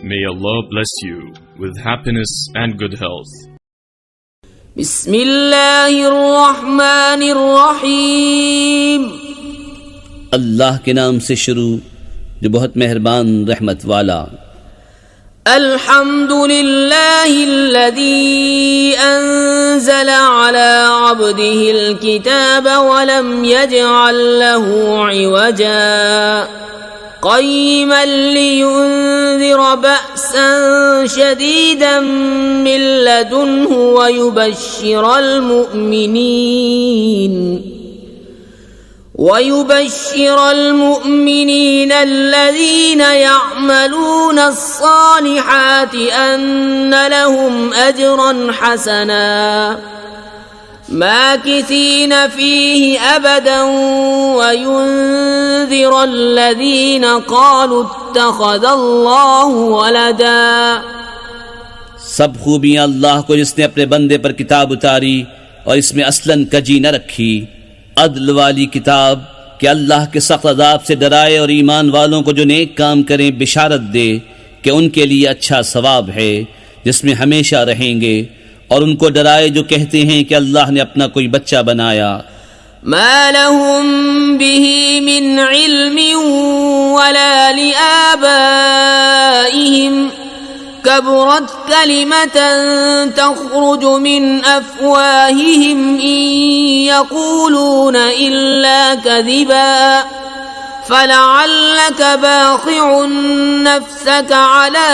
May Allah bless you with happiness and good health. बिस्मिल्लाहिर्रहमानिर्रहीम। अल्लाह के नाम से शुरू जो बहुत मेहरबान रहमत वाला। अल्हम्दुलिल्लाहिल्लज़ी अंज़ला अला अब्दिहिल किताब वलम यजअल लहू इवजा क़य्यिमन लियुन्ज़िर बअसन शदीदन मिन लदुन्हु ويبشر المؤمنين الذين يعملون الصالحات أن لهم أجرا حسنا ماكثين فيه أبدا وينذر الذين قالوا اتخذ الله ولدا। सब खूबियाँ अल्लाह को जिसने अपने बंदे पर किताब उतारी और इसमें असलन कजी न रखी, अदल वाली किताब कि अल्लाह के सख्त अज़ाब से डराए और ईमान वालों को जो नेक काम करें बिशारत दे कि उनके लिए अच्छा सवाब है जिसमें हमेशा रहेंगे, और उनको डराए जो कहते हैं कि अल्लाह ने अपना कोई बच्चा बनाया। मा लहुम बिही मिन इल्मिन वला लिआबाइहिम कबरत कलिमतन तख़रुजु मिन अफ़वाहिहिम इन यक़ूलून इल्ला कज़िबा फलअल्लक बाख़िउन नफ़्सक अला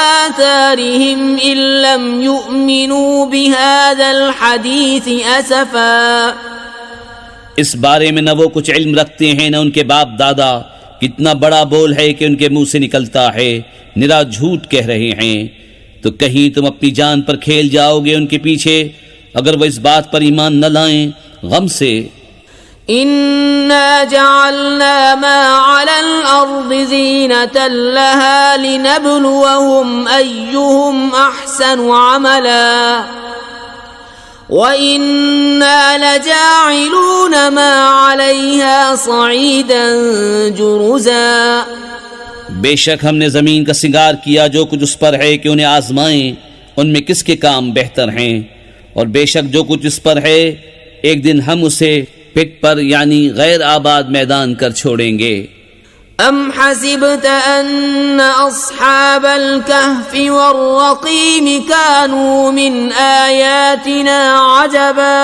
आथारिहिम इन लम युअ्मिनू बिहाज़ल हदीस असफ़ा। इस बारे में न वो कुछ इल्म रखते हैं न उनके बाप दादा। कितना बड़ा बोल है कि उनके मुंह से निकलता है, निरा झूठ कह रहे हैं। तो कहीं तुम अपनी जान पर खेल जाओगे उनके पीछे अगर वो इस बात पर ईमान न लाएं गम से। इन्ना जअलना मा अलल अर्दि ज़ीनतन लहा लिनब्लुवहुम अय्युहुम अहसनु अमला व इन्ना लजाइलून मा अलैहा सईदन जुरुज़ा। बेशक हमने जमीन का सिंगार किया जो कुछ उस पर है कि उन्हें आजमाएं उनमें किसके काम बेहतर हैं, और बेशक जो कुछ उस पर है एक दिन हम उसे पिट पर यानी गैर आबाद मैदान कर छोड़ेंगे। अम हसिबत अन्न अस्हाबल कहफ़ि वर्रक़ीम कानू मिन आयातिना अजबा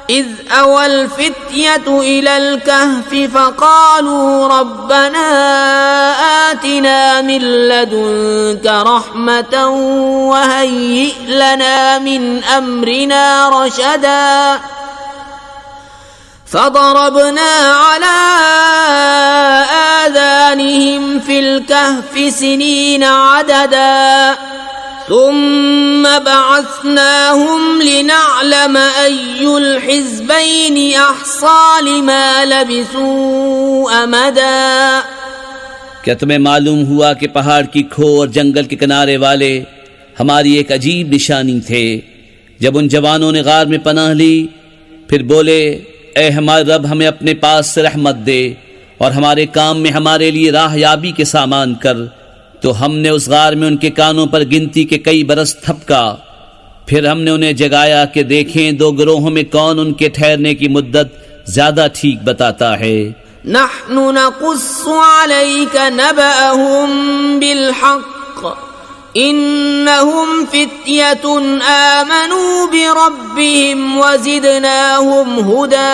इज़ अवल फ़ित्यतु इलल कहफ़ि फ़क़ालू रब्बना आतिना मिन लदुन्क रहमतन वहय्यिअ लना मिन अम्रिना रशदा फ़दरबना अला आज़ानिहिम फ़िल कहफ़ि सिनीन अददा ثم بعثناهم لنعلم أي الحزبين أحصى لما لبثوا أمدا। क्या तुम्हें मालूम हुआ कि पहाड़ की खो और जंगल के किनारे वाले हमारी एक अजीब निशानी थे। जब उन जवानों ने गार में पनाह ली फिर बोले, ए हमारे रब हमें अपने पास से रहमत दे और हमारे काम में हमारे लिए राहयाबी के सामान कर, तो हमने उस गार में उनके कानों पर गिनती के कई बरस थपका। फिर हमने उन्हें जगाया कि देखें दो गिरोहों में कौन उनके ठहरने की मुद्दत ज्यादा ठीक बताता है। नहनु नक़ुस्सु अलैका नबअहुम बिलहक़ इन्नहुम फित्यतुन आमनू बिरब्बिहिम वज़िदनाहुम हुदा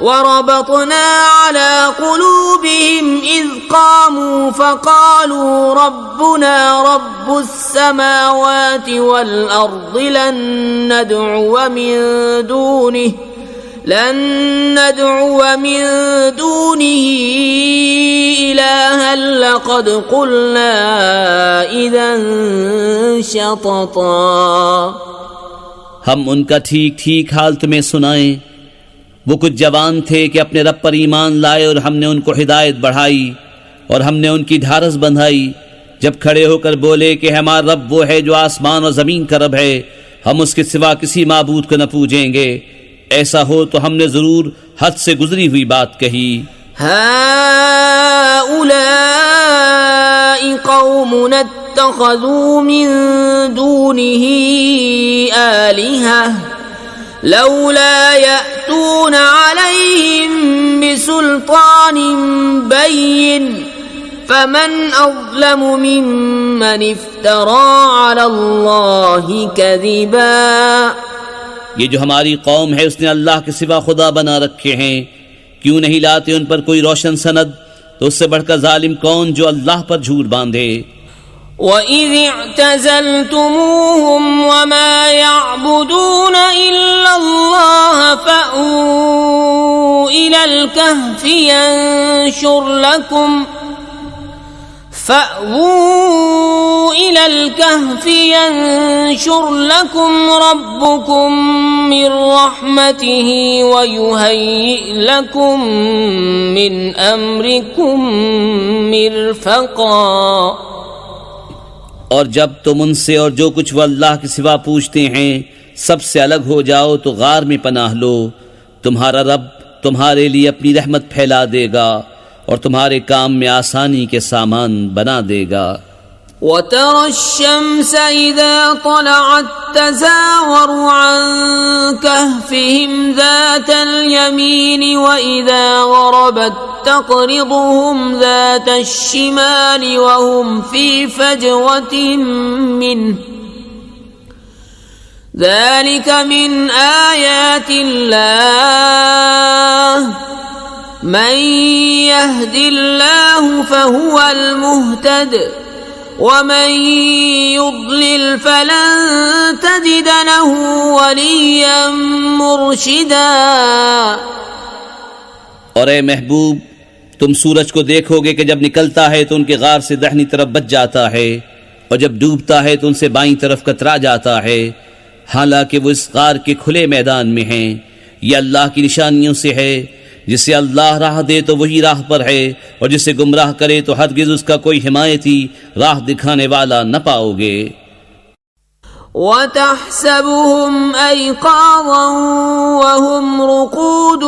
وربطنا على قلوبهم إذ قاموا فقالوا ربنا رب السماوات والأرض لن ندعو من دونه إلها لقد قلنا إذا شططا। हम उनका ठीक ठीक हाल तुम्हें सुनाएं। वो कुछ जवान थे कि अपने रब पर ईमान लाए और हमने उनको हिदायत बढ़ाई और हमने उनकी ढारस बंधाई जब खड़े होकर बोले कि हमारा रब वो है जो आसमान और ज़मीन का रब है, हम उसके सिवा किसी माबूद को न पूजेंगे। ऐसा हो तो हमने ज़रूर हद से गुजरी हुई बात कही। हाउलाई الظالمون اتخذوا من دونه آلهة لولا يأتون عليهم بسلطان بين فمن أظلم ممن افترى على الله كذبا ये जो हमारी कौम है उसने अल्लाह के सिवा खुदा बना रखे हैं, क्यों नहीं लाते उन पर कोई रोशन सनद? तो उससे बढ़कर जालिम कौन जो अल्लाह पर झूठ बांधे। وَإِذِ اعْتَزَلْتُمُوهُمْ وَمَا يَعْبُدُونَ إِلَّا اللَّهَ فَأْوُوا إِلَى الكهف ينشر لكم ربكم من رحمته ويهيئ لكم من أمركم مرفقا और जब तुम उनसे और जो कुछ वो अल्लाह के सिवा पूछते हैं सबसे अलग हो जाओ तो गार में पनाह लो, तुम्हारा रब तुम्हारे लिए अपनी रहमत फैला देगा और तुम्हारे काम में आसानी के सामान बना देगा। وترى الشمس إذا طلعت تزاور عن كهفهم ذات اليمين وإذا غربت تقرضهم ذات الشمال وهم في فجوة منه ذلك من آيات الله من يهد الله فهو المهتد ومن يضلل فلن تجد له وليا مرشدا। और ए महबूब, तुम सूरज को देखोगे कि जब निकलता है तो उनके गार से दाहिनी तरफ बच जाता है और जब डूबता है तो उनसे बाईं तरफ कतरा जाता है, हालांकि वो इस गार के खुले मैदान में हैं। ये अल्लाह की निशानियों से है, जिसे अल्लाह राह दे तो वही राह पर है और जिसे गुमराह करे तो हरगिज उसका कोई हिमायती राह दिखाने वाला न पाओगे। وَتَحْسَبُهُمْ أَيْقَاظًا وَهُمْ رُقُودٌ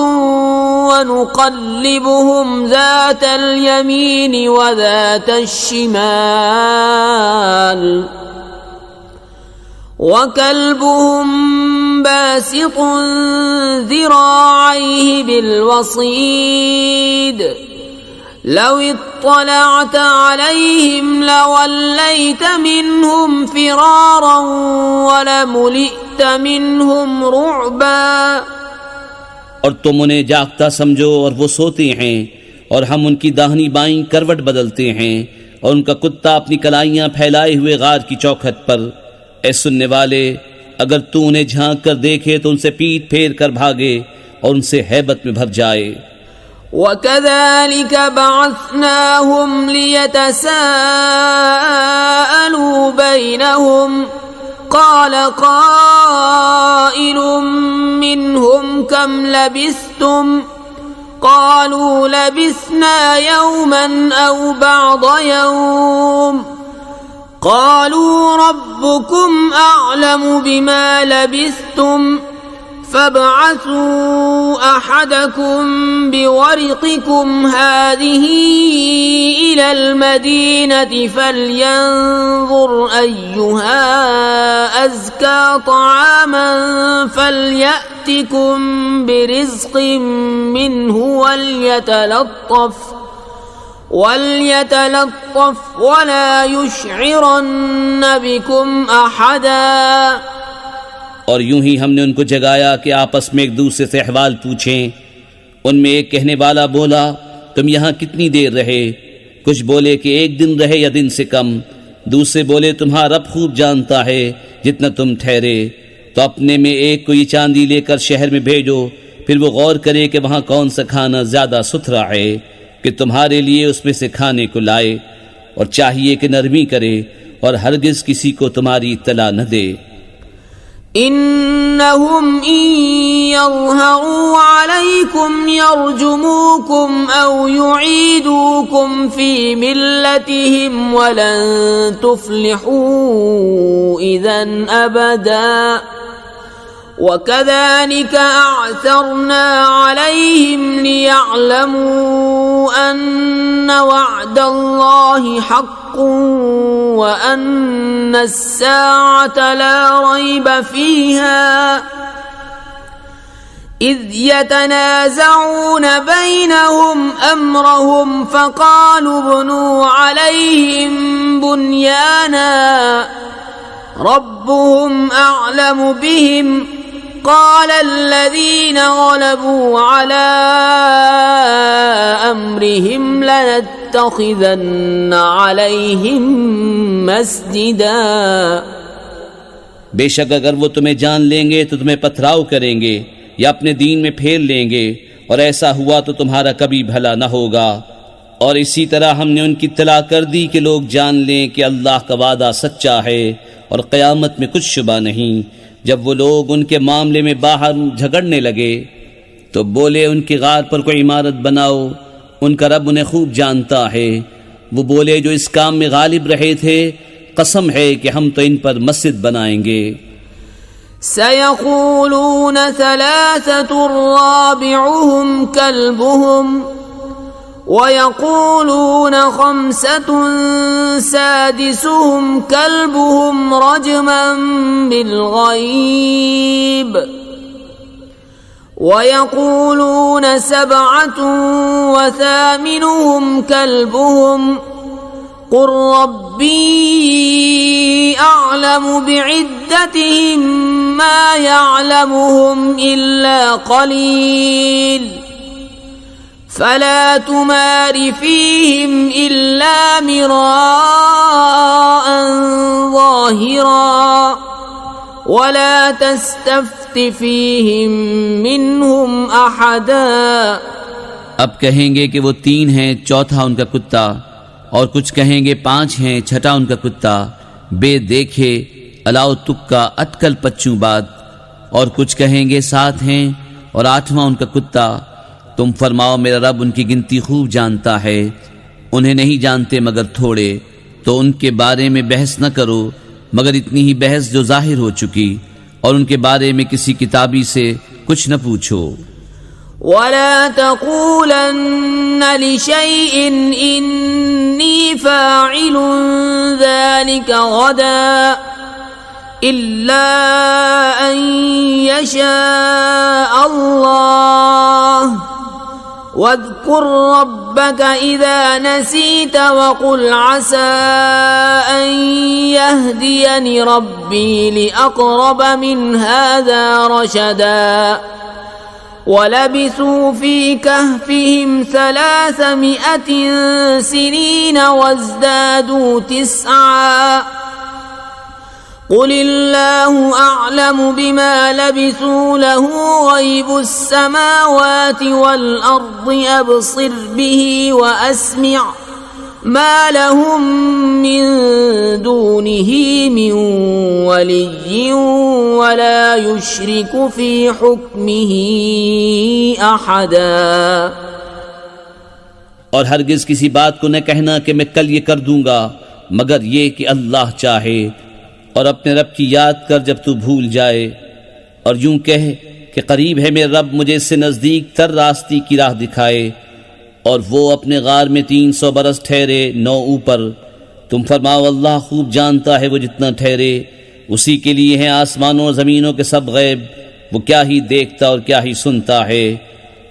وَنُقَلِّبُهُمْ ذَاتَ الْيَمِينِ وَذَاتَ الشِّمَالِ وكلبهم باسط ذراعيه بالوصيد لو اطلعت عليهم لوليت منهم فرارا ولملئت منهم رعبا। और तुम उन्हें जागता समझो और वो सोते हैं और हम उनकी दाहिनी बाईं करवट बदलते हैं और उनका कुत्ता अपनी कलाइयां फैलाए हुए गार की चौखट पर। ऐ सुनने वाले, अगर तू उन्हें झांक कर देखे तो उनसे पीठ फेर कर भागे और उनसे हैबत में भर जाए। وَكَذَلِكَ بَعَثْنَاهُمْ لِيَتَسَاءَلُوا بَيْنَهُمْ قَالَ قَائِلٌ مِّنْهُمْ كَمْ لَبِثْتُمْ قَالُوا لَبِثْنَا يَوْمًا أَوْ بَعْضَ يَوْمٍ قالوا ربكم أعلم بما لبثتم فابعثوا أحدكم بورقكم هذه إلى المدينة فلينظر أيها أزكى طعاما فليأتكم برزق منه وليتلطف ولا يشعرن بكم أحدا। और यूं ही हमने उनको जगाया कि आपस में एक दूसरे से अहवाल पूछें। उनमें एक कहने वाला बोला, तुम यहाँ कितनी देर रहे? कुछ बोले कि एक दिन रहे या दिन से कम। दूसरे बोले, तुम्हारा रब खूब जानता है जितना तुम ठहरे। तो अपने में एक को ये चांदी लेकर शहर में भेजो, फिर वो गौर करे कि वहाँ कौन सा खाना ज्यादा सुथरा है कि तुम्हारे लिए उसमें से खाने को लाए, और चाहिए कि नरमी करे और हरगिज किसी को तुम्हारी इत्तला न दे। इन्नहुम इन यज़हरू अलैकुम यरजुमूकुम औ युईदूकुम फी मिल्लतिहिम वलन तुफ्लिहू इज़न अबदा وكذلك أعثرنا عليهم ليعلموا أن وعد الله حق وأن الساعة لا ريب فيها إذ يتنازعون بينهم أمرهم فقالوا ابنوا عليهم بنيانا ربهم أعلم بهم قال الذين غلبوا على أمرهم لنتخذن عليهم مسجدا। बेशक अगर वो तुम्हें जान लेंगे तो तुम्हें पथराव करेंगे या अपने दीन में फेर लेंगे, और ऐसा हुआ तो तुम्हारा कभी भला न होगा। और इसी तरह हमने उनकी इत्तला कर दी कि लोग जान लें कि अल्लाह का वादा सच्चा है और क़यामत में कुछ शुबा नहीं। जब वो लोग उनके मामले में बाहर झगड़ने लगे तो बोले उनकी गार पर कोई इमारत बनाओ, उनका रब उन्हें खूब जानता है। वो बोले जो इस काम में गालिब रहे थे, कसम है कि हम तो इन पर मस्जिद बनाएंगे। सयक़ूलून सलासतुर राबिउहुम कल्बुहुम वयक़ूलून खम्सतुन सादिसुहुम कल्बुहुम रजमन बिलग़ैब वयक़ूलून सबअतुन वथामिनुहुम कल्बुहुम क़ुल रब्बी अअलमु बिइद्दतिहिम मा यअलमुहुम इल्ला क़लील फला तुमार फीहिम इल्ला मिराअन ज़ाहिरा वला तस्तफ्त फीहिम मिनहुम अहदा। अब कहेंगे कि वो 3 हैं, चौथा उनका कुत्ता, और कुछ कहेंगे 5 हैं, छठा उनका कुत्ता। बेदेखे अलाउ तुक्का अटकल पच्चू बात। और कुछ कहेंगे 7 हैं और 8वां उनका कुत्ता। तुम फरमाओ मेरा रब उनकी गिनती खूब जानता है, उन्हें नहीं जानते मगर थोड़े। तो उनके बारे में बहस न करो मगर इतनी ही बहस जो जाहिर हो चुकी, और उनके बारे में किसी किताबी से कुछ न पूछो। वला तक़ूलन लिशैइन इन्नी फ़ाइलुन ज़ालिका गदा इल्ला अन यशा अल्लाह वज़्कुर रब्बक इज़ा नसीत वक़ुल असा अन यहदियनी रब्बी लिअक़रब मिन हाज़ा रशदा। वलबिसू फी कहफिहिम 300 सिनीन वज़्दादू 9 क़ुलिल्लाहु अअलमु बिमा लबिसू लहु ग़ैबुस समावाति वल अर्दि अबसिर बिही व अस्मिअ मा लहुम मिन दूनिही मिन वलिय्यिन वला युश्रिकु फी हुक्मिही अहदा। और हरगिज किसी बात को न कहना कि मैं कल ये कर दूंगा, मगर ये कि अल्लाह चाहे। और अपने रब की याद कर जब तू भूल जाए, और यूं कह कि करीब है मेरे रब मुझे इससे नज़दीक तर रास्ते की राह दिखाए। और वो अपने गार में 300 बरस ठहरे 9 ऊपर। तुम फरमाओ अल्लाह खूब जानता है वो जितना ठहरे, उसी के लिए हैं आसमानों और ज़मीनों के सब गैब। वो क्या ही देखता और क्या ही सुनता है,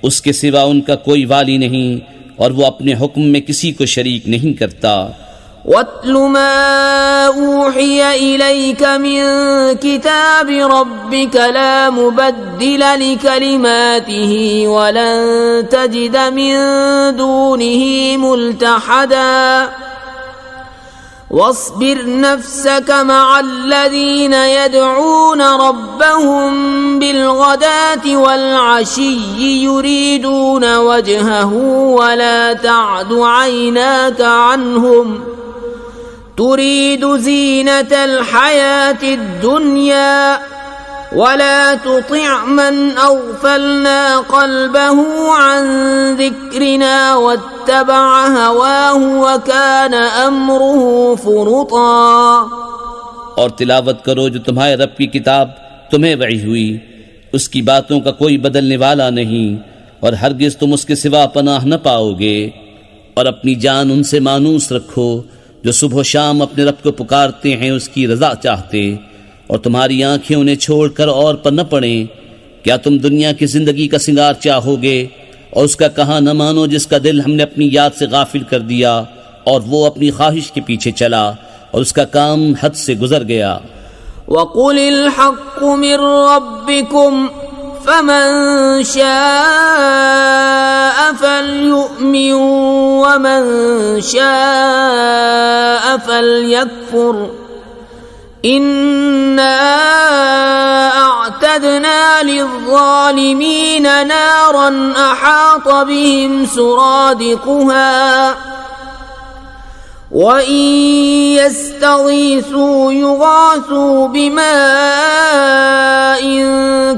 उसके सिवा उनका कोई वाली नहीं, और वो अपने हुक्म में किसी को शरीक नहीं करता। वत्लु मा ऊहिय इलैक मिन किताब रब्बिक ला मुबद्दिल लिकलिमातिही वलन तजिद मिन दूनिही मुल्तहदा। वस्बिर नफ्सक मअल्लज़ीन यदऊन रब्बहुम बिलगदाति वल्अशिय्यि युरीदून वजहहु वला तअदु ऐनाक अन्हुम तुरीदु ज़ीनतल हयातिद दुनिया वला तुतिअ मन अग़फलना क़ल्बहु अन ज़िक्रिना वत्तबअ हवाहु वकान अम्रुहु फ़ुरुता। और तिलावत करो जो तुम्हारे रब की किताब तुम्हें वही हुई, उसकी बातों का कोई बदलने वाला नहीं और हरगिज तुम उसके सिवा पनाह न पाओगे। और अपनी जान उनसे मानूस रखो जो सुबह शाम अपने रब को पुकारते हैं उसकी रजा चाहते, और तुम्हारी आंखें उन्हें छोड़कर और पर न पड़ें। क्या तुम दुनिया की जिंदगी का सिंगार चाहोगे और उसका कहा न मानो जिसका दिल हमने अपनी याद से गाफिल कर दिया और वो अपनी ख्वाहिश के पीछे चला और उसका काम हद से गुजर गया। वक़ुलिल हक़्क़ु मिर रब्बिकुम फमन शाअ फलयुमिन वमन शाअ फलयकफुर इन्ना अअतदना लिज़्ज़ालिमीन नारन अहात बिहिम सुरादिकुहा वइन यस्तगीसू युगासू बिमाइन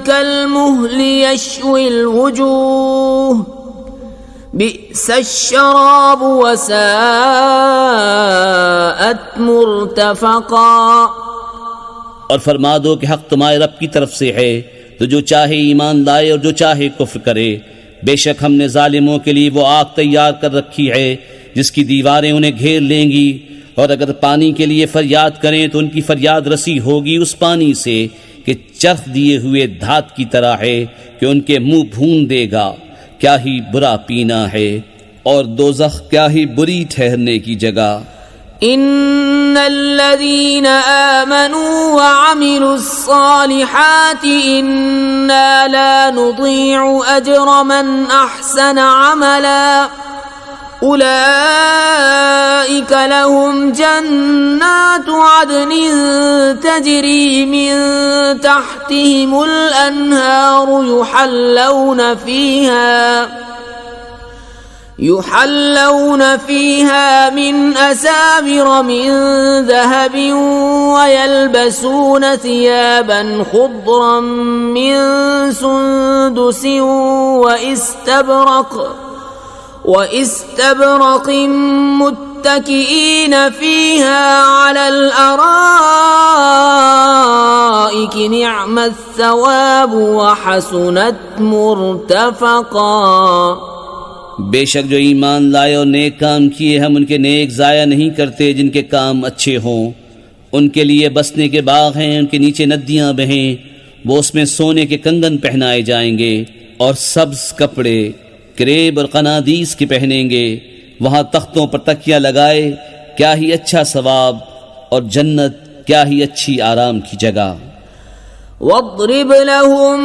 कलमुहलि यश्विल वुजूह बि'सश्शराब वसाअत मुर्तफक़ा। और फरमा दो कि हक तुम्हारे रब की तरफ से है, तो जो चाहे ईमान लाए और जो चाहे कुफ्र करे। बेशक हमने जालिमों के लिए वो आग तैयार कर रखी है जिसकी दीवारें उन्हें घेर लेंगी, और अगर पानी के लिए फरियाद करें तो उनकी फरियाद रसी होगी उस पानी से कि चरख दिए हुए धात की तरह है कि उनके मुंह भून देगा। क्या ही बुरा पीना है और दोज़ख क्या ही बुरी ठहरने की जगह। इन्नल्लज़ीन आमनू व अमिलुस्सालिहाति इन्ना ला नुज़ीअु अज्र मन अहसन अमला उलाइक लहुम जन्नातु अदनिन तजरी मिन तहतिहिमुल अन्हार युहल्लौन फीहा मिन असाविर मिन ज़हब वयल्बसून थियाबन खुद्रन मिन सुंदुस वइस्तबरक़ मुत्तकिईन फीहा अलल अराइक निअमत सवाब व हसुनत मुर्तफ़क़ा। बेशक जो ईमान लाए और नेक काम किए हम उनके नेक ज़ाया नहीं करते जिनके काम अच्छे हों। उनके लिए बसने के बाग हैं, उनके नीचे नदियां बहें, वो उसमें सोने के कंगन पहनाए जाएंगे और सब्ज कपड़े करेब और कनादीस के पहनेंगे। वहां तख्तों पर तकिया लगाए, क्या ही अच्छा सवाब, और जन्नत क्या ही अच्छी आराम की जगह। वद्रिब लहुम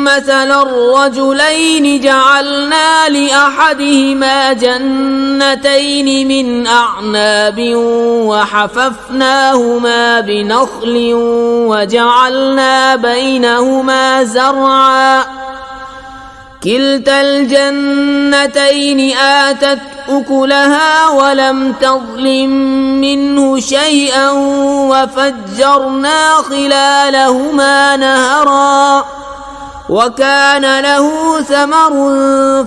मसला रजुलैन जअलना लिअहदिहिमा जन्नतैन मिन अअनाबिन वहफफनाहुमा बिनख्लिन वजअलना बैनहुमा ज़रआ किल्तल जन्नतैन आतत उकुलहा वलम तज़लिम मिन्हु शैअन वफज्जरना खिलालहुमा नहरा वकान लहू समरुन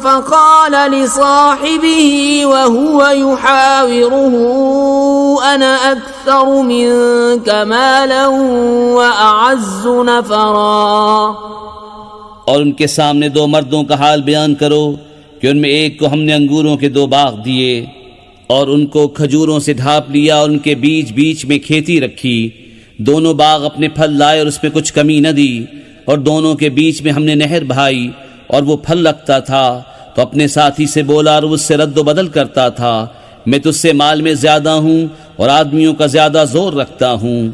फक़ाल लिसाहिबिही वहुव युहाविरुहु अना अक्सरु मिन्क मालन व अअज़्ज़ु नफ़रा। और उनके सामने दो मर्दों का हाल बयान करो कि उनमें एक को हमने अंगूरों के 2 बाग दिए और उनको खजूरों से ढांप लिया और उनके बीच बीच में खेती रखी। दोनों बाग अपने फल लाए और उसमें कुछ कमी न दी, और दोनों के बीच में हमने नहर बहाई और वो फल लगता था तो अपने साथी से बोला और उससे रद्द बदल करता था, मैं तुझसे माल में ज्यादा हूँ और आदमियों का ज्यादा जोर रखता हूँ।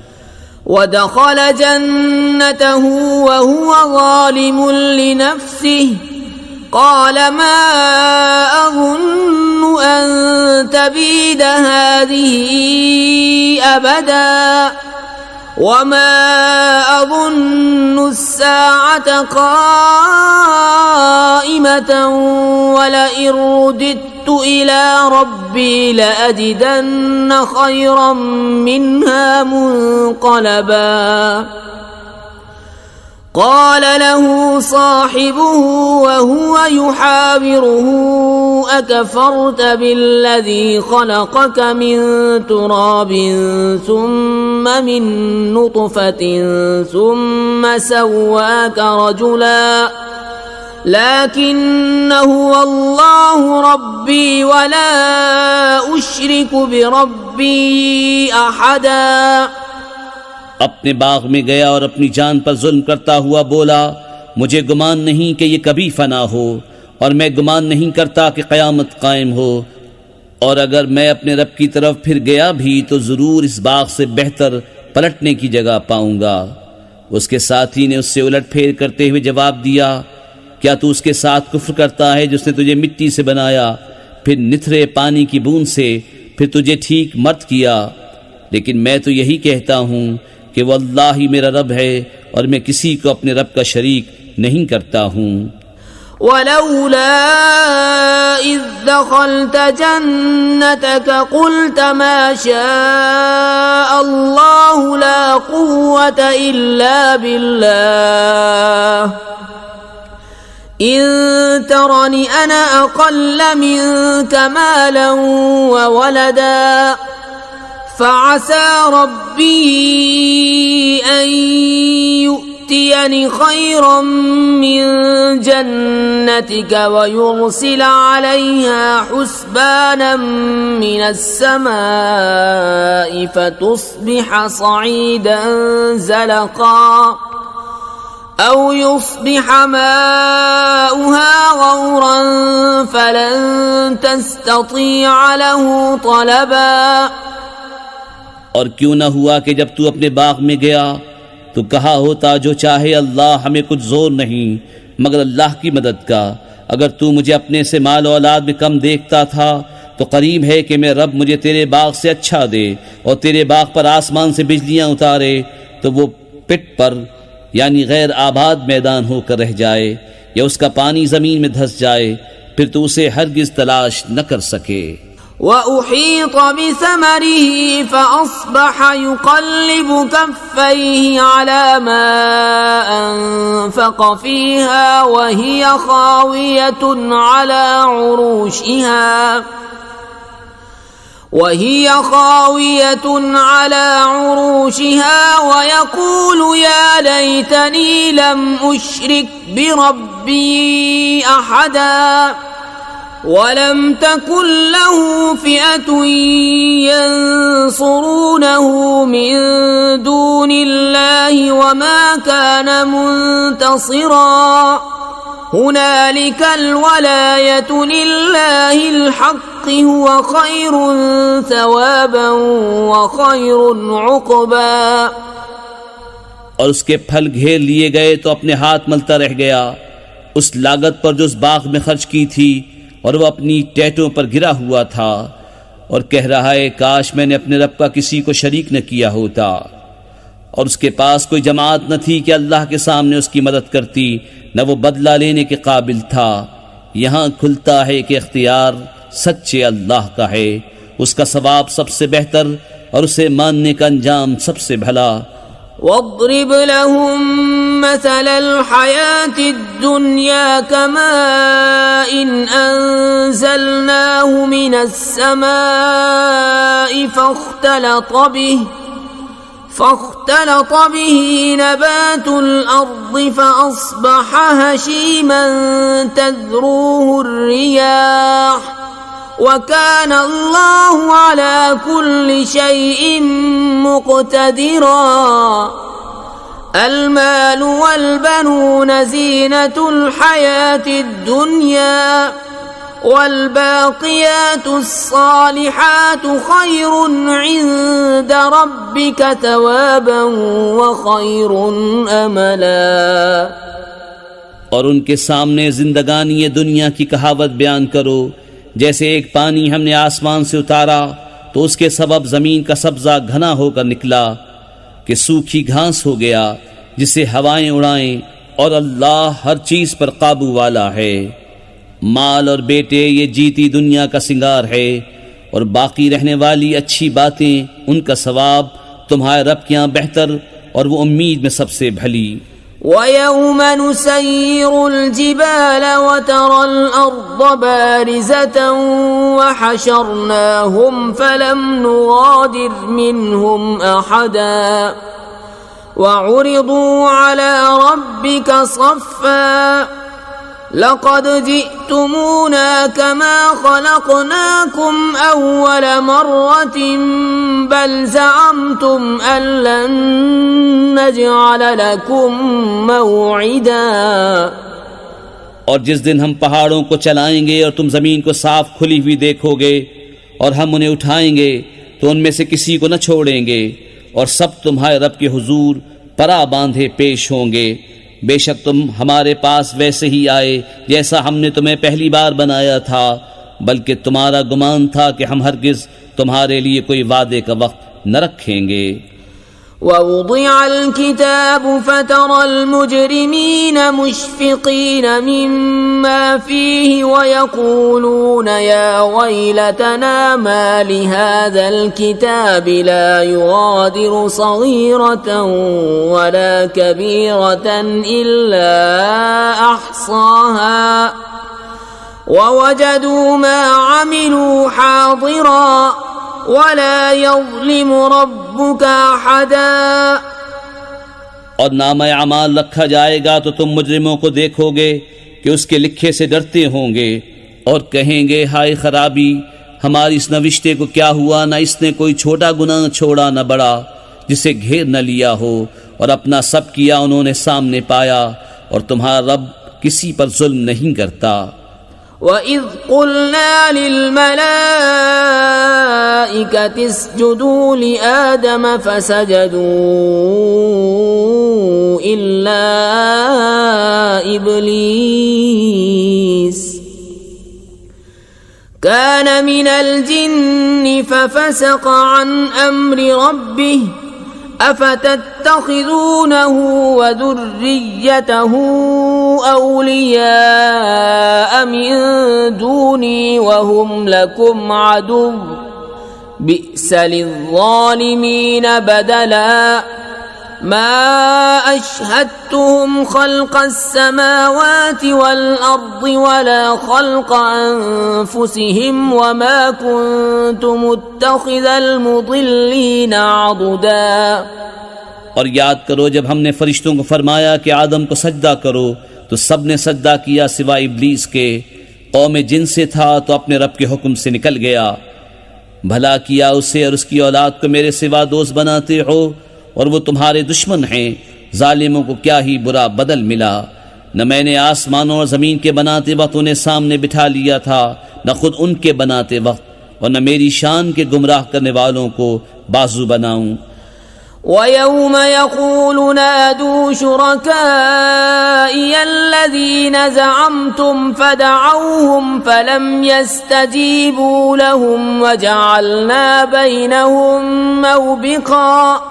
वदखल जन्नतहु वहुव ज़ालिमुन लिनफ्सिहि क़ाल मा अज़ुन्नु अन तबीद हाज़िही अबदा वमा अज़ुन्नु अस्साअत क़ाइमतन वलइन रुदित्तु इला रब्बी लअजिदन्न खैरन मिन्हा मुन्क़लबा। قال له صاحبه وهو يحاوره أكفرت بالذي خلقك من تراب ثم من نطفة ثم سواك رجلا لكن هو الله ربي ولا أشرك بربي أحدا। अपने बाग में गया और अपनी जान पर जुल्म करता हुआ बोला, मुझे गुमान नहीं कि ये कभी फना हो और मैं गुमान नहीं करता कि क़यामत कायम हो, और अगर मैं अपने रब की तरफ फिर गया भी तो ज़रूर इस बाग से बेहतर पलटने की जगह पाऊंगा। उसके साथी ने उससे उलट फेर करते हुए जवाब दिया, क्या तू उसके साथ कुफ्र करता है जिसने तुझे मिट्टी से बनाया, फिर निथरे पानी की बूंद से, फिर तुझे ठीक मर्द किया? लेकिन मैं तो यही कहता हूँ कि वल्लाह ही मेरा रब है और मैं किसी को अपने रब का शरीक नहीं करता हूँ। वलौला इज़ दखलत जन्नतक क़ुल्त मा शाअ अल्लाहु ला क़ुव्वत इल्ला बिल्लाह इन तरनी अना अक़ल्ल मिनक मालन व वलदा फ़असा रब्बी अन युअ्तियनी खैरन मिन जन्नतिक व युरसिल अलैहा हुस्बानन मिनस समाई फ़तुस्बिह सईदन ज़लक़ा औ युस्बिह माउहा गौरन फ़लन तस्ततीअ लहू तलबा। और क्यों न हुआ कि जब तू अपने बाग में गया तो कहा होता, जो चाहे अल्लाह, हमें कुछ जोर नहीं मगर अल्लाह की मदद का। अगर तू मुझे अपने से माल औलाद में कम देखता था तो करीब है कि मैं रब मुझे तेरे बाग से अच्छा दे और तेरे बाग पर आसमान से बिजलियां उतारे तो वो पिट पर यानी गैर आबाद मैदान होकर रह जाए या उसका पानी जमीन में धंस जाए, फिर तो उसे हरगिज तलाश न कर सके। वउहीत बिसमरिही फअस्बह युक़ल्लिब कफ़्फ़ैहि अला मा अनफ़क़ फ़ीहा वहिय ख़ावियतुन अला उरूशिहा वयक़ूलु या लैतनी लम उश्रिक बिरब्बी अहदा वलम तकुन लहू फ़िअतुन यंसुरूनहु मिन दूनिल्लाहि वमा कान मुंतसिरा हुनालिकल वलायतु लिल्लाहिल हक़्क़ि हुवा खैरुन सवाबन व खैरुन उक़बा। और उसके फल घेर लिए गए तो अपने हाथ मलता रह गया उस लागत पर जो उस बाग में खर्च की थी, और वह अपनी टेटों पर गिरा हुआ था और कह रहा है, काश मैंने अपने रब का किसी को शरीक न किया होता। और उसके पास कोई जमात न थी कि अल्लाह के सामने उसकी मदद करती, न वो बदला लेने के काबिल था। यहाँ खुलता है कि इख्तियार सच्चे अल्लाह का है, उसका सवाब सबसे बेहतर और उसे मानने का अंजाम सबसे भला। वद्रिब लहुम मसलल हयातिद दुनिया कमाइन अंज़लनाहु मिनस समाई فاختلط به نبات الأرض فأصبح هشيما تذروه الرياح وكان الله على كل شيء مقتدرا المال والبنون زينة الحياة الدنيا والباقيات الصالحات خير عند ربك ثوابا وخير أملا। और उनके सामने जिंदगानी ये दुनिया की कहावत बयान करो, जैसे एक पानी हमने आसमान से उतारा तो उसके सबब जमीन का सब्जा घना होकर निकला कि सूखी घास हो गया जिसे हवाएं उड़ाएं, और अल्लाह हर चीज पर काबू वाला है। माल और बेटे ये जीती दुनिया का सिंगार है, और बाकी रहने वाली अच्छी बातें उनका सवाब तुम्हारे रब के यहाँ बेहतर और वो उम्मीद में सबसे भली। ويوم نسير الجبال وترى الأرض بارزة وحشرناهم فلم نغادر منهم أحدا وعرضوا على ربك صفا لقد جئتمونا كما خلقناكم أول مرة بل زعمتم أن لن نجعل لكم موعدا। और जिस दिन हम पहाड़ों को चलाएंगे और तुम जमीन को साफ खुली हुई देखोगे और हम उन्हें उठाएंगे तो उनमें से किसी को न छोड़ेंगे और सब तुम्हारे रब के हुजूर परा बांधे पेश होंगे। बेशक तुम हमारे पास वैसे ही आए जैसा हमने तुम्हें पहली बार बनाया था, बल्कि तुम्हारा गुमान था कि हम हरगिज तुम्हारे लिए कोई वादे का वक्त न रखेंगे। ووضع الكتاب فترى المجرمين مشفقين مما فيه ويقولون يا ويلتنا ما لهذا الكتاب لا يغادر صغيرة ولا كبيرة إلا أحصاها ووجدوا ما عملوا حاضرا ولا يظلم ربك أحدا। और नामा अमाल रखा जाएगा तो तुम मुजरिमों को देखोगे कि उसके लिखे से डरते होंगे और कहेंगे हाय खराबी हमारी इस नविश्ते को क्या हुआ, न इसने कोई छोटा गुनाह छोड़ा न बड़ा जिसे घेर न लिया हो, और अपना सब किया उन्होंने सामने पाया और तुम्हारा रब किसी पर जुल्म नहीं करता। وَإِذْ قُلْنَا لِلْمَلَائِكَةِ اسْجُدُوا لِآدَمَ فَسَجَدُوا إِلَّا إِبْلِيسَ كَانَ مِنَ الْجِنِّ فَفَسَقَ عَنْ أَمْرِ رَبِّهِ أفتتخذونه وذريته أولياء من دوني وهم لكم عدو بئس للظالمين بدلا ما أشهدتهم خلق السماوات والأرض ولا خلق أنفسهم وما كنت متخذ المضلين عضدا। और याद करो जब हमने फरिश्तों को फरमाया कि आदम को सजदा करो तो सब ने सजदा किया सिवाय इब्लीस के। कौम जिन से था तो अपने रब के हुक्म से निकल गया। भला किया उसे और उसकी औलाद को मेरे सिवा दोस्त बनाते हो और वो तुम्हारे दुश्मन हैं। जालिमों को क्या ही बुरा बदल मिला। न मैंने आसमानों और ज़मीन के बनाते वक्त उन्हें सामने बिठा लिया था, न खुद उनके बनाते वक्त, और न मेरी शान के गुमराह करने वालों को बाजू बनाऊं। وَيَوْمَ يَقُولُ نَادُوا شُرَكَائِيَ الَّذِينَ زَعَمْتُمْ فَدَعَوْهُمْ فَلَمْ يَسْتَجِيبُوا لَهُمْ وَجَعَلْنَا بَيْنَهُمْ مَوْبِقًا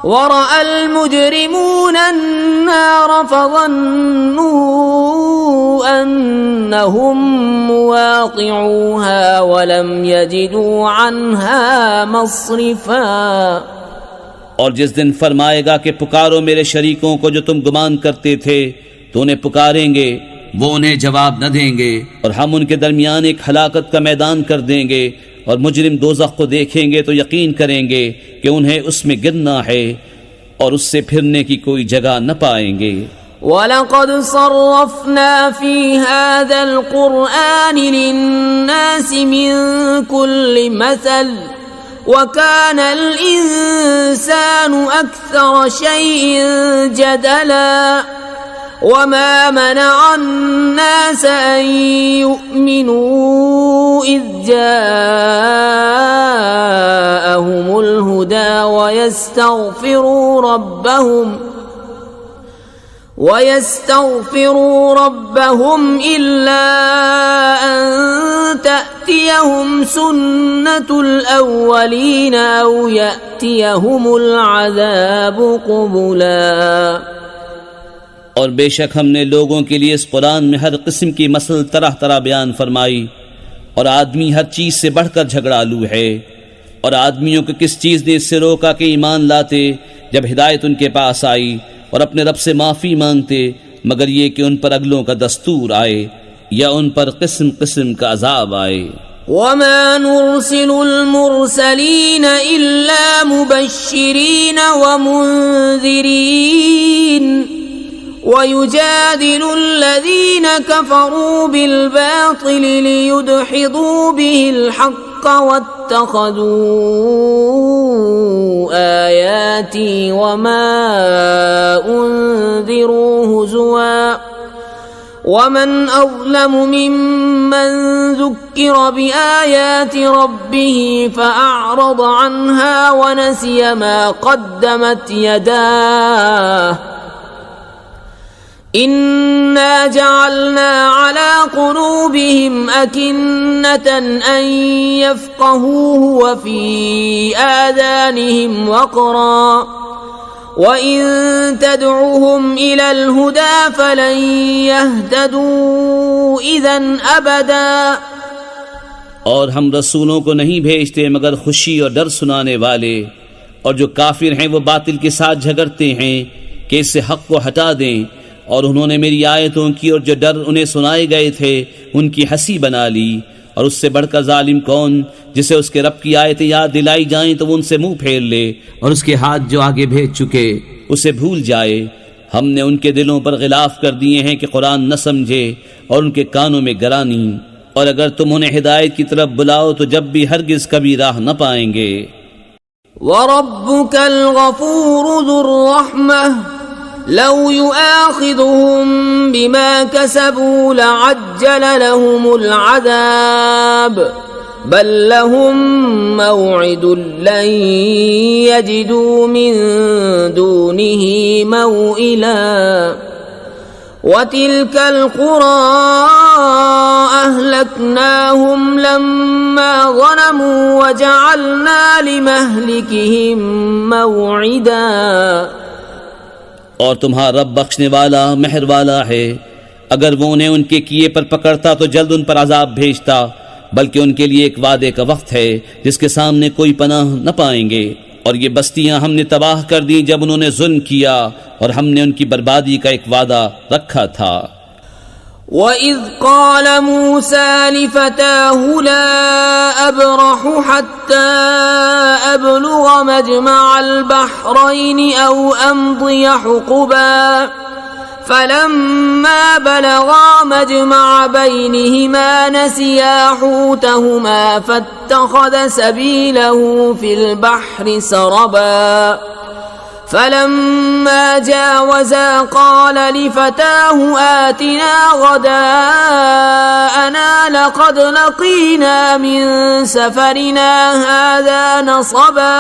ورأى المجرمون النار فظنوا أنهم مواقعوها ولم يجدوا عنها مصرفا। और जिस दिन फरमाएगा कि पुकारो मेरे शरीकों को जो तुम गुमान करते थे, तो उन्हें पुकारेंगे वो उन्हें जवाब न देंगे और हम उनके दरमियान एक हलाकत का मैदान कर देंगे और मुजरिम दोज़ख को देखेंगे तो यकीन करेंगे कि उन्हें उसमें गिरना है और उससे फिरने की कोई जगह न पाएंगे। وَلَقَدْ صَرَّفْنَا فِي هَذَا الْقُرْآنِ لِلنَّاسِ مِنْ كُلِّ مَثَلٍ وَكَانَ الْإِنسَانُ أَكْثَرَ شَيْءٍ جَدَلًا وما منع الناس أن يؤمنوا إذ جاءهم الهدى ويستغفروا ربهم إلا أن تأتيهم سنة الأولين أو يأتيهم العذاب قبلا। और बेशक हमने लोगों के लिए इस कुरान में हर किस्म की मसल तरह तरह बयान फरमाई, और आदमी हर चीज़ से बढ़कर झगड़ालू है। और आदमियों को किस चीज़ ने इससे रोका कि ईमान लाते जब हिदायत उनके पास आई, और अपने रब से माफ़ी मांगते मगर ये कि उन पर अगलों का दस्तूर आए या उन पर किस्म किस्म का अजाब आए। وما نرسل المرسلين إلا مبشرين ومنذرين ويجادل الذين كفروا بالباطل ليدحضوا به الحق واتخذوا آياتي وما أنذروا هزوا ومن أظلم ممن ذكر بآيات ربه فأعرض عنها ونسي ما قدمت يداه إنا جعلنا على قلوبهم أكنة أن يفقهوه وفي آذانهم وقرا وإن تدعوهم إلى الهدى فلن يهتدوا إذن أبدا। और हम रसूलों को नहीं भेजते मगर खुशी और डर सुनाने वाले, और जो काफिर हैं वो बातिल के साथ झगड़ते हैं कि इससे हक को हटा दें, और उन्होंने मेरी आयतों की और जो डर उन्हें सुनाए गए थे उनकी हंसी बना ली। और उससे बढ़कर जालिम कौन जिसे उसके रब की आयतें याद दिलाई जाएं तो वो उनसे मुंह फेर ले और उसके हाथ जो आगे भेज चुके उसे भूल जाए। हमने उनके दिलों पर गिलाफ कर दिए हैं कि कुरान न समझे और उनके कानों में गरानी, और अगर तुम उन्हें हिदायत की तरफ बुलाओ तो जब भी हरगिज कभी राह न पाएंगे। वरब्बुकल गफूरु ज़ुर रहमह लौ युआखिज़ुहुम बिमा कसबू लअज्जल लहुमुल अज़ाब बल लहुम मौइदुन लन यजिदू मिन दूनिही मौइला वतिल्कल क़ुरा अहलकनाहुम लम्मा ज़लमू वजअलना लिमहलिकिहिम मौइदा। और तुम्हारा रब बख्शने वाला मेहर वाला है, अगर वो उन्हें उनके किए पर पकड़ता तो जल्द उन पर अजाब भेजता, बल्कि उनके लिए एक वादे का वक्त है जिसके सामने कोई पनाह न पाएंगे। और ये बस्तियां हमने तबाह कर दी जब उन्होंने जुल्म किया, और हमने उनकी बर्बादी का एक वादा रखा था। वइज़ क़ाल मूसा लिफ़ताहु ला अब्रहु हत्ता अब्लुग़ मजमअल बहरैनि औ अम्दिय हुक़बा फलम्मा बलगा मजमअ बैनिहिमा नसिया हूतहुमा फत्तख़ज़ सबीलहु फ़िल बहरि सरबा फलम्मा जावज़ा क़ाल लिफ़ताहु आतिना ग़दाअना लक़द लक़ीना मिन सफ़रिना हाज़ा नसबा।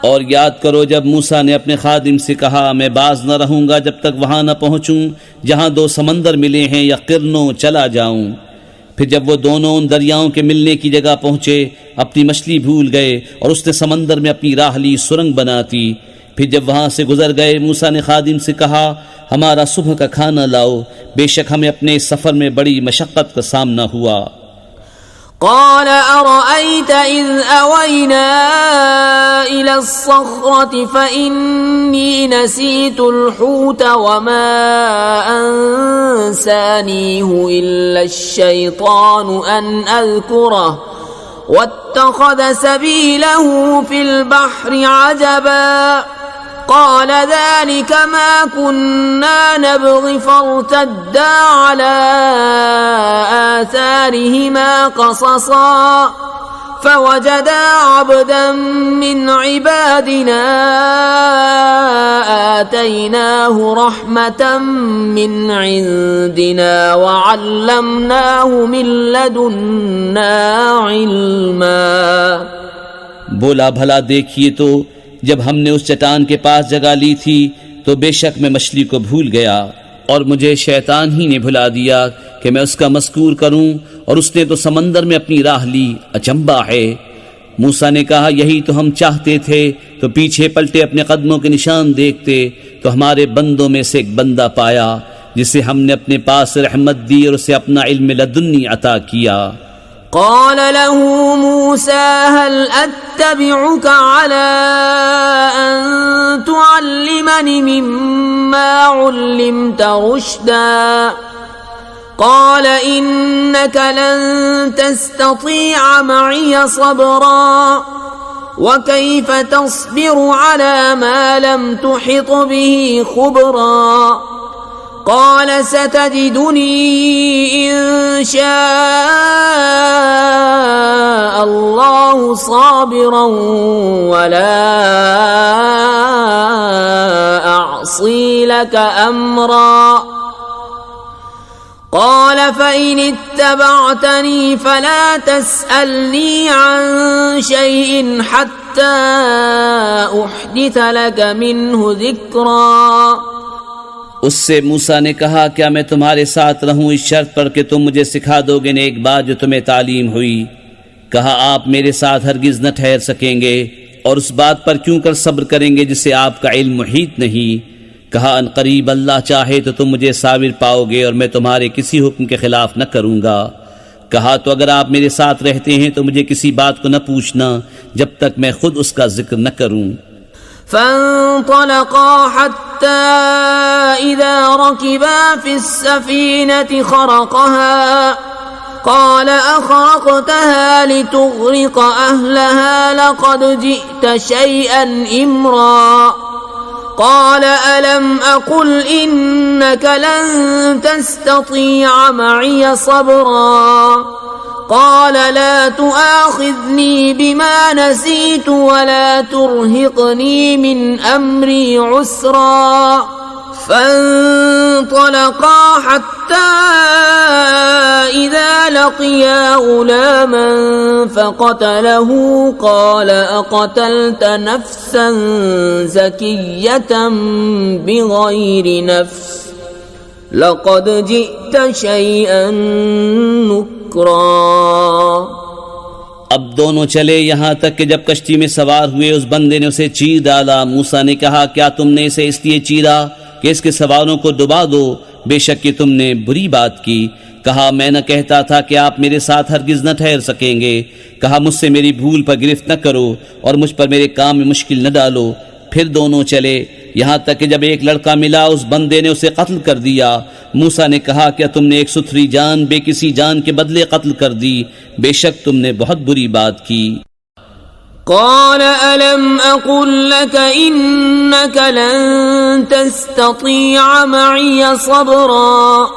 और याद करो जब मूसा ने अपने खादिम से कहा, मैं बाज न रहूंगा जब तक वहां न पहुंचूं जहां दो समंदर मिले हैं या किरणों चला जाऊं। फिर जब वो दोनों उन दरियाओं के मिलने की जगह पहुंचे अपनी मछली भूल गए और उसने समंदर में अपनी राह ली सुरंग बनाती। फिर जब वहां से गुजर गए मूसा ने खादिम से कहा, हमारा सुबह का खाना लाओ, बेशक हमें अपने सफर में बड़ी मशक्कत का सामना हुआ। قال أرأيت إذ أوينا إلى الصخرة فإني نسيت الحوت وما أنسانيه إلا الشيطان أن أذكره واتخذ سبيله في البحر عجبا قال ذلك ما كنا نبغي فارتدا على آثارهما قصصا فوجدا عبدا من عبادنا آتيناه رحمة من عندنا وعلمناه من لدنا علما। बोला भला देखिए तो जब हमने उस चट्टान के पास जगह ली थी तो बेशक मैं मछली को भूल गया और मुझे शैतान ही ने भुला दिया कि मैं उसका मज़कूर करूं, और उसने तो समंदर में अपनी राह ली। अचंबा है। मूसा ने कहा, यही तो हम चाहते थे। तो पीछे पलटे अपने कदमों के निशान देखते तो हमारे बंदों में से एक बंदा पाया जिसे हमने अपने पास रहमत दी और उसे अपना इल्म लदुन्नी अता किया। قال له موسى هل أتبعك على أن تعلمني مما علمت رشدا قال إنك لن تستطيع معي صبرا وكيف تصبر على ما لم تحط به خبرا قال ستجدني إن شاء الله صابرا ولا أعصي لك أمرا قال فإن اتبعتني فلا تسألني عن شيء حتى أحدث لك منه ذكرا उससे मूसा ने कहा क्या मैं तुम्हारे साथ रहूं इस शर्त पर कि तुम मुझे सिखा दोगे नेक बात जो तुम्हें तालीम हुई। कहा आप मेरे साथ हरगिज न ठहर सकेंगे और उस बात पर क्यों कर सब्र करेंगे जिससे आपका इल्म मुहीत नहीं। कहा अनकरीब अल्लाह चाहे तो तुम मुझे साबिर पाओगे और मैं तुम्हारे किसी हुक्म के खिलाफ न करूंगा। कहा तो अगर आप मेरे साथ रहते हैं तो मुझे किसी बात को न पूछना जब तक मैं खुद उसका जिक्र न करूं। فانطلقا حتى إذا ركبا في السفينة خرقها قال أخرقتها لتغرق أهلها لقد جئت شيئا إمرا قال ألم أقل إنك لن تستطيع معي صبرا قال لا تؤاخذني بما نسيت ولا ترهقني من أمري عسرا فانطلقا حتى إذا لقيا غلاما فقتله قال أقتلت نفسا زكية بغير نفس لقد جئت شيئا نكرا अब दोनों चले यहाँ तक कि जब कश्ती में सवार हुए उस बंदे ने उसे चीर डाला। मूसा ने कहा क्या तुमने इसे इसलिए चीरा कि इसके सवारों को डुबा दो, बेशक कि तुमने बुरी बात की। कहा मैं न कहता था कि आप मेरे साथ हरगिज न ठहर सकेंगे। कहा मुझसे मेरी भूल पर गिरफ्त न करो और मुझ पर मेरे काम में मुश्किल न डालो। फिर दोनों चले यहाँ तक कि जब एक लड़का मिला उस बंदे ने उसे कत्ल कर दिया। मूसा ने कहा क्या तुमने एक सुथरी जान बेकिसी जान के बदले कत्ल कर दी, बेशक तुमने बहुत बुरी बात की। قال ألم أقل لك إنك لن تستطيع معي صبرا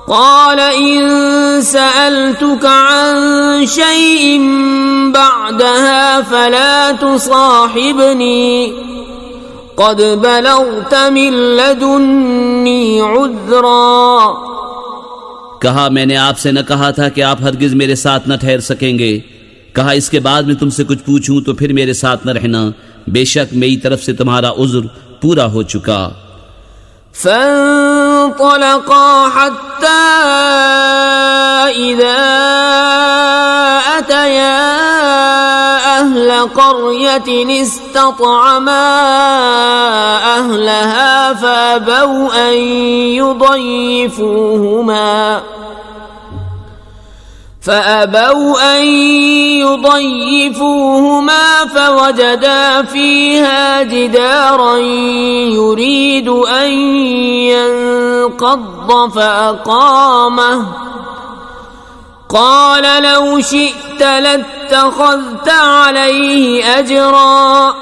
قال إن سألتك عن شيء بعدها فلا تصاحبني قد بلغت من لدني عذرا कहा मैंने आपसे न कहा था कि आप हरगिज मेरे साथ न ठहर सकेंगे। कहा इसके बाद में तुमसे कुछ पूछूं तो फिर मेरे साथ न रहना, बेशक मेरी तरफ से तुम्हारा उज़्र पूरा हो चुका। فانطلقا حتى إذا أتيا أهل قرية استطعما أهلها فأبوا أن يضيفوهما فوجدا فيها جدارا يريد أن ينقض فأقامه قال لو شئت لاتخذت عليه أجرا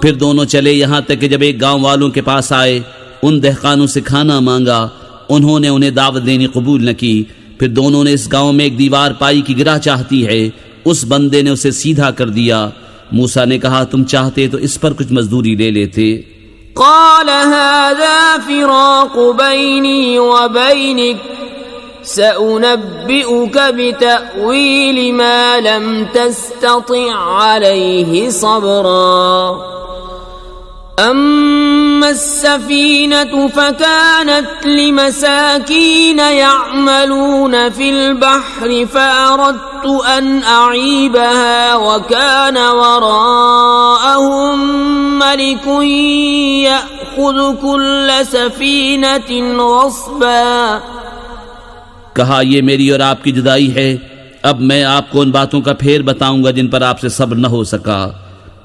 फिर दोनों चले यहाँ तक कि जब एक गांव वालों के पास आए, उन दहकानों से खाना मांगा। उन्होंने उन्हें दावत देनी कबूल न की। फिर दोनों ने इस गांव में एक दीवार पाई कि गिरा चाहती है। उस बंदे ने उसे सीधा कर दिया। मूसा ने कहा तुम चाहते तो इस पर कुछ मजदूरी ले लेते। قال هذا فراق بيني وبينك سأنبئك بتأويل ما لم تستطع عليه صبرا أما السفينة فكانت لمساكين يعملون في البحر فأردت أن أعيبها وكان وراءهم ملك يأخذ كل سفينة غصبا कहा, ये मेरी और आपकी जुदाई है। अब मैं आपको उन बातों का फेर बताऊंगा जिन पर आपसे सब्र न हो सका।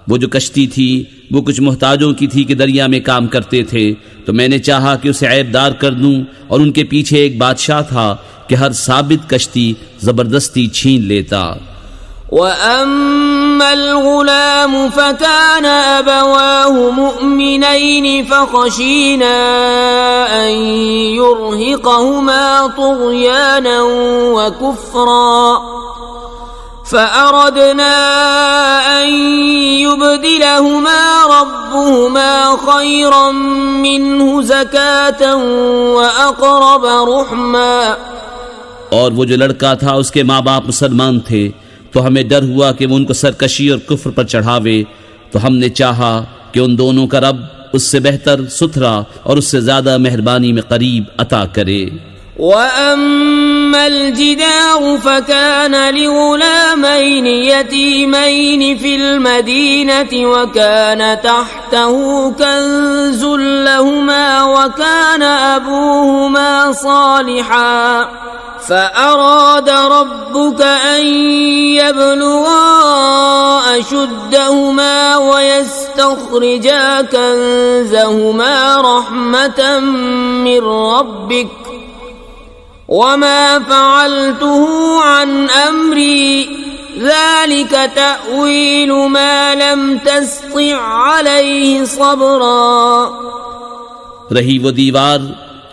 वो जो कश्ती थी वो कुछ मोहताजों की थी कि दरिया में काम करते थे, तो मैंने चाहा कि उसे ऐबदार कर दूं, और उनके पीछे एक बादशाह था कि हर साबित कश्ती जबरदस्ती छीन लेता। वअम्मल गुलाम फकान अबवाहु मुअमिनैन फखशीना अन युरहिक़हुमा तुग़याना व कुफ्रा فأردنا أن يبدلهما ربهما خيرا منه زكاة وأقرب رحما। और वो जो लड़का था उसके माँ बाप मुसलमान थे, तो हमें डर हुआ कि वो उनको सरकशी और कुफ्र पर चढ़ावे, तो हमने चाहा कि उन दोनों का रब उससे बेहतर, सुथरा और उससे ज्यादा मेहरबानी में करीब अता करे। वअम्मल जिदार फकान लिगुलामैन यतीमैन फिल मदीनति वकान तहतहु कंजुल लहुमा वकान अबूहुमा सालिहा फअराद रब्बुक अन यबलुगा अशुद्धहुमा वयस्तखरिजा कंज़हुमा रहमतन मिन रब्बिक वमा फ़अलतुहु अन अम्री ज़ालिक तअवीलु मा लम तस्तिअ अलैहि सब्रा। रही वो दीवार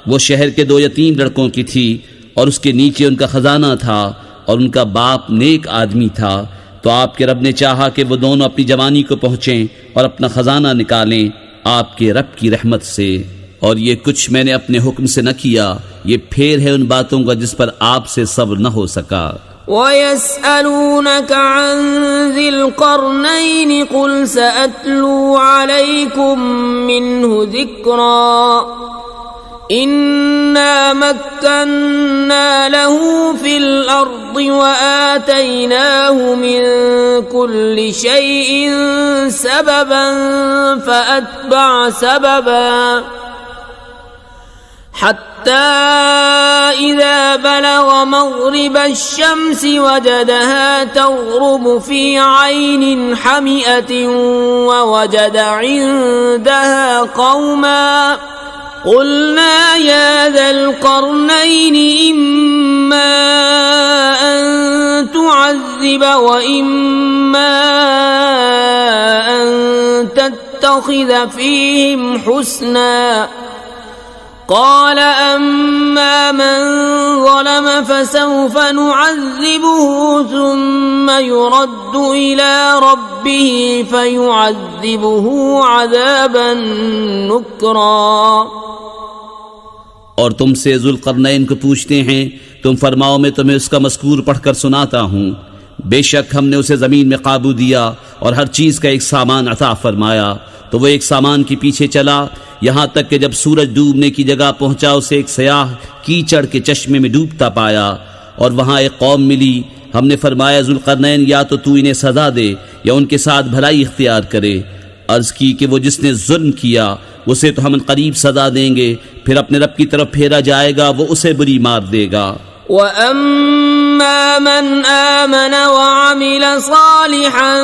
वो शहर के 2 यतीम लड़कों की थी, और उसके नीचे उनका खजाना था, और उनका बाप नेक आदमी था। तो आपके रब ने चाहा कि वो दोनों अपनी जवानी को पहुँचें और अपना खजाना निकालें आपके रब की रहमत से। और ये कुछ मैंने अपने हुक्म से न किया, ये फेर है उन बातों का जिस पर आपसे सब्र न हो सका। वयस्अलूनक अन ज़िल क़रनैन क़ुल सअत्लू अलैकुम मिन्हु ज़िक्रा इन्ना मक्कन्ना लहू फिल अर्दि व आतैनाहु मिन कुल्लि शैइन सबबन फ़अत्बअ सबबा हत्ता इज़ा बलग मग़रिब अश-शम्स वजदहा तग़रुबु फ़ी ऐनिन हमिअतिन व वजद इन्दहा क़ौमा क़ुल्ना या ज़ल क़रनैन इम्मा अन तुअज़्ज़िब व इम्मा अन तत्तख़िज़ फ़ीहिम हुस्ना قال أما من ظلم فسوف نعذبه ثم يرد إلى ربه فيعذبه عذابا نكرا। और तुमसे ज़ुल्क़रनैन को पूछते हैं, तुम फरमाओ मैं तुम्हें उसका मज़कूर पढ़कर सुनाता हूँ। बेशक हमने उसे ज़मीन में काबू दिया और हर चीज़ का एक सामान अता फरमाया, तो वो एक सामान के पीछे चला, यहाँ तक कि जब सूरज डूबने की जगह पहुंचा उसे एक सयाह कीचड़ के चश्मे में डूबता पाया, और वहाँ एक कौम मिली। हमने फरमाया, ज़ुल्क़रनैन या तो तू इन्हें सजा दे या उनके साथ भलाई इख्तियार करे। अर्ज़ की कि वो जिसने जुल्म किया उसे तो हम करीब सजा देंगे, फिर अपने रब की तरफ फेरा जाएगा, वो उसे बुरी मार देगा। वअम्मा मन आमन वअमिल सालिहन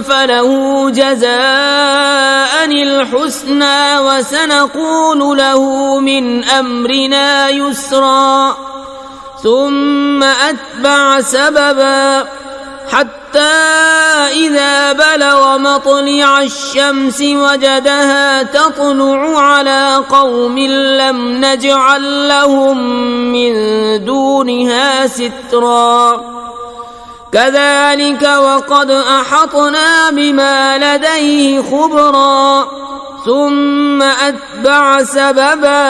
फलहु जज़ाअनिल हुस्ना वसनक़ूलु लहु मिन अम्रिना युस्रा सुम्मा अत्बअ सबबा हत्ता इज़ा बलग मत्लिअ अश-शम्स वजदहा तत्लुअु अला क़ौमिन लम नजअल लहुम मिन दूनिहा सित्रा कज़ालिक वक़द अहतना बिमा लदैहि ख़ुबरा सुम्मा अत्बअ सबबा।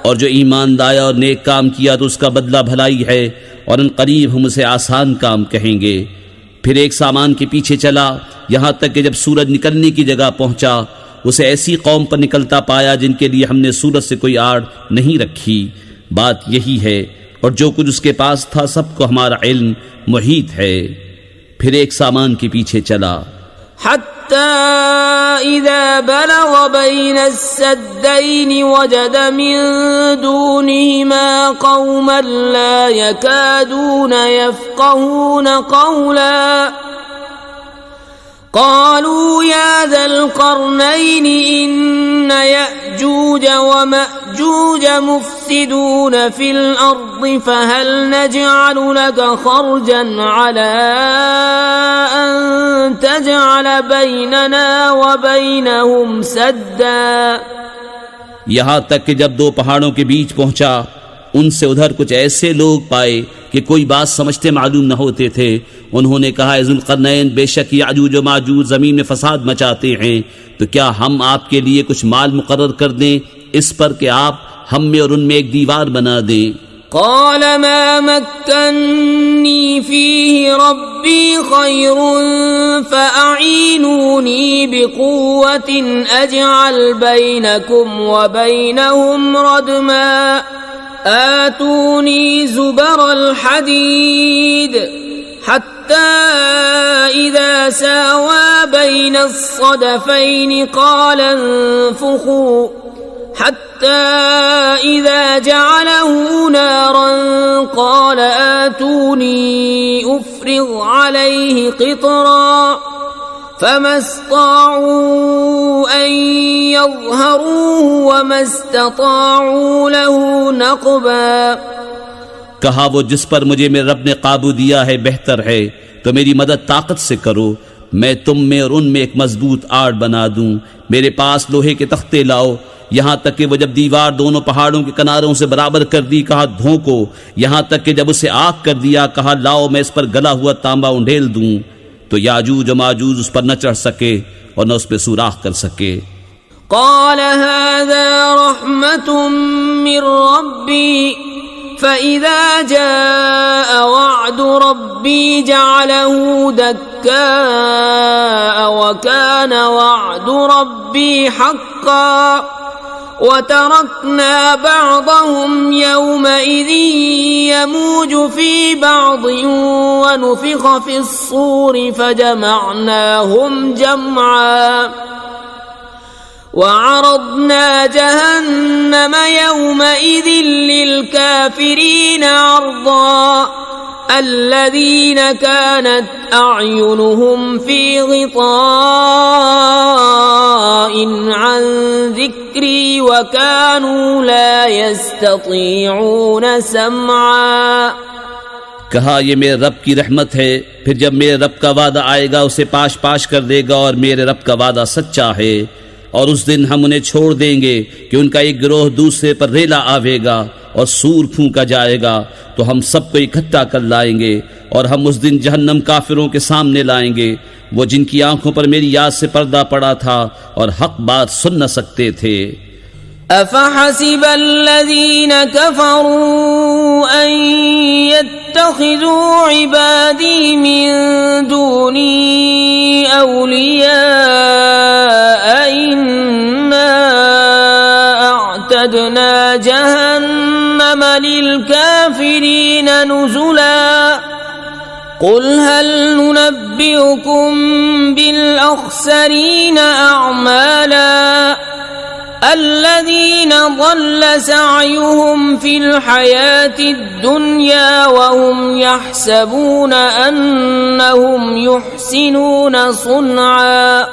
और जो ईमान लाया और नेक काम किया तो उसका बदला भलाई है, और अनकरीब हम उसे आसान काम कहेंगे। फिर एक सामान के पीछे चला, यहाँ तक कि जब सूरज निकलने की जगह पहुंचा उसे ऐसी कौम पर निकलता पाया जिनके लिए हमने सूरज से कोई आड़ नहीं रखी। बात यही है, और जो कुछ उसके पास था सबको हमारा इल्म मुहीत है। फिर एक सामान के पीछे चला, हत्ता إذا بلغ بين السدين وجد من دونهما قوما لا يكادون يفقهون قولا قالوا يا ذا القرنين إن يأجوج ومأجوج مفسدون في الأرض فهل نجعل لك خرجا على أن تجعل بيننا وبينهم سدا। यहाँ तक कि जब दो पहाड़ों के बीच पहुंचा उनसे उधर कुछ ऐसे लोग पाए कि कोई बात समझते मालूम न होते थे। उन्होंने कहा, ज़ुल्क़रनैन, बेशक याजूज और माजूज ज़मीन में फसाद मचाते हैं, तो क्या हम आपके लिए कुछ माल मुकर्रर कर दें इस पर कि आप हम में और उनमें एक दीवार बना दें। قال ما مكنني فيه ربي خير فأعينوني بقوة أجعل بينكم وبينهم ردما آتوني زبر الحديد حتى إذا ساوى بين الصدفين قال انفخوا حتى إذا جعله نارا قال آتوني أفرغ عليه قطرا فما استطاعوا أن يظهروه وما استطاعوا له نقبا। कहा, वो जिस पर मुझे मेरे रब ने काबू दिया है बेहतर है, तो मेरी मदद ताकत से करो, मैं तुम में और उनमें एक मजबूत आड़ बना दूं। मेरे पास लोहे के तख्ते लाओ। यहाँ तक कि वो जब दीवार दोनों पहाड़ों के किनारों से बराबर कर दी, कहा धोंको। यहाँ तक कि जब उसे आग कर दिया, कहा लाओ मैं इस पर गला हुआ तांबा उंडेल दूं, तो याजूज और माजूज उस पर न चढ़ सके और न उस पर सुराख कर सके। قال هذا رحمة من ربي فإذا جاء وعد ربي جعله دكاء وكان وعد ربي حقا وتركنا بعضهم يومئذ يموج في بعض ونفخ في الصور فجمعناهم جمعا وعرضنا جهنم يومئذ للكافرين عرضا الذين كانت أعينهم في غطاء عن ذكري وكانوا لا يستطيعون سمعا। कहा, ये मेरे रब की रहमत है, फिर जब मेरे रब का वादा आएगा उसे पाश पाश कर देगा और मेरे रब का वादा सच्चा है। और उस दिन हम उन्हें छोड़ देंगे कि उनका एक गिरोह दूसरे पर रेला आवेगा और सूर फूंका जाएगा, तो हम सबको इकट्ठा कर लाएंगे और हम उस दिन जहन्नम काफिरों के सामने लाएंगे, वो जिनकी आंखों पर मेरी याद से पर्दा पड़ा था और हक बात सुन न सकते थे। أفحسب الذين كفروا أن يتخذوا عبادي من دوني أولياء إنا أعتدنا جهنم للكافرين نزلا قل هل ننبئكم بالأخسرين أعمالا الذين ضل سعيهم في الحياة الدنيا وهم يحسبون أنهم يحسنون صنعا।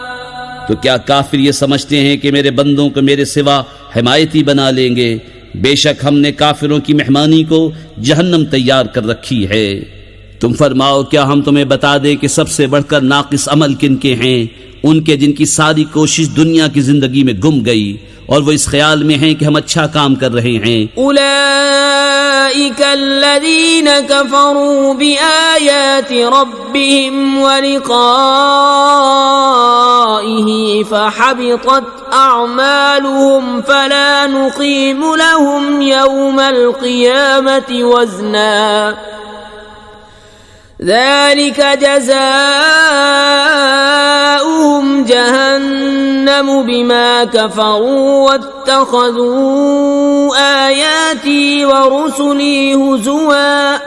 तो क्या काफिर ये समझते हैं कि मेरे बंदों को मेरे सिवा हिमायती बना लेंगे? बेशक हमने काफिरों की मेहमानी को जहन्नम तैयार कर रखी है। तुम फरमाओ, क्या हम तुम्हें बता दें कि सबसे बढ़कर नाकिस अमल किनके हैं? उनके जिनकी सारी कोशिश दुनिया की जिंदगी में गुम गई और वो इस ख्याल में हैं कि हम अच्छा काम कर रहे हैं। उलाइका अल्लज़ीना कफ़रू बिआयाति रब्बिहिम व लिक़ाइहि फ़हबितत अअमालुहुम फला नुक़ीमु लहुम यौमल क़ियामति वज़ना ذلك جزاؤهم جهنم بما كفروا واتخذوا آياتي ورسلي هزوا।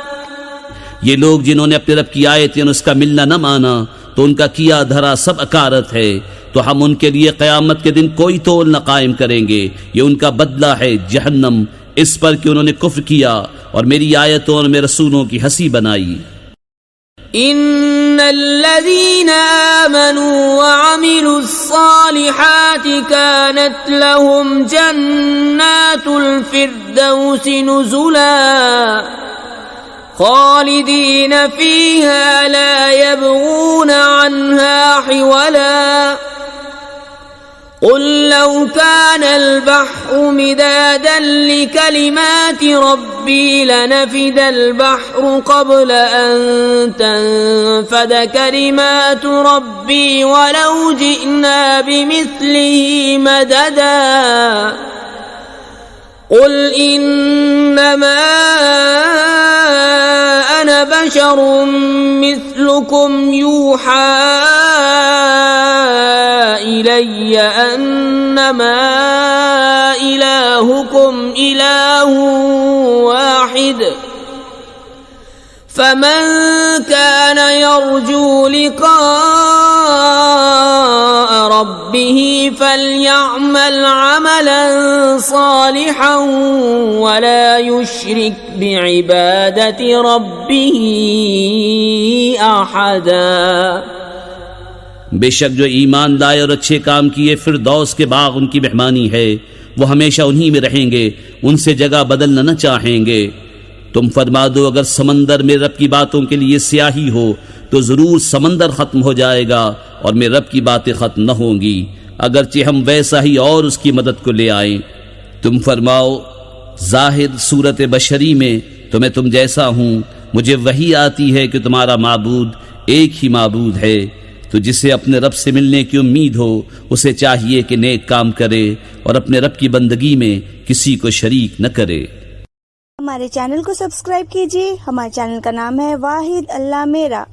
ये लोग जिन्होंने अपने रब की आयतें और उसका मिलना न माना, तो तो उनका किया धरा सब अकारत है। तो हम उनके लिए क़यामत के दिन कोई तोल न कायम करेंगे। ये उनका बदला है जहन्नम, इस पर कि उन्होंने कुफ्र किया और मेरी आयतों और मेरे रसूलों की हंसी बनाई। इन्नल्लज़ीना आमनू व अमिलुस्सालिहाति कानत लहुम जन्नातुल फिरदौसि नुज़ुला खालिदीन फीहा ला यबगून अन्हा हिवला क़ुल लौ कानल बहरु मिदादन लिकलिमाति रब्बी लनफ़िदल बहरु क़ब्ल अन तनफ़द कलिमातु रब्बी वलौ जिअना बिमिस्लिही मददा क़ुल इन्नमा अना बशरुम मिस्लुकुम यूहा इलय्य अन्नमा इलाहुकुम इलाहुन वाहिद फमन कान यर्जू लिक़ाअ रब्बिही फल्यअमल अमलन सालिहन वला युश्रिक बिइबादति रब्बिही अहदा। बेशक जो ईमान लाए और अच्छे काम किए, फिरदौस के बाग उनकी मेहमानी है, वो हमेशा उन्हीं में रहेंगे, उनसे जगह बदलना न चाहेंगे। तुम फरमा दो, अगर समंदर में रब की बातों के लिए स्याही हो तो जरूर समंदर खत्म हो जाएगा और मेरे रब की बातें खत्म न होंगी, अगरचे हम वैसा ही और उसकी मदद को ले आए। तुम फरमाओ, जाहिर सूरत बशरी में तो मैं तुम जैसा हूँ, मुझे वही आती है कि तुम्हारा माबूद एक ही माबूद है। तो जिसे अपने रब से मिलने की उम्मीद हो उसे चाहिए कि नेक काम करे और अपने रब की बंदगी में किसी को शरीक न करे। हमारे चैनल को सब्सक्राइब कीजिए। हमारे चैनल का नाम है वाहिद अल्लाह मेरा।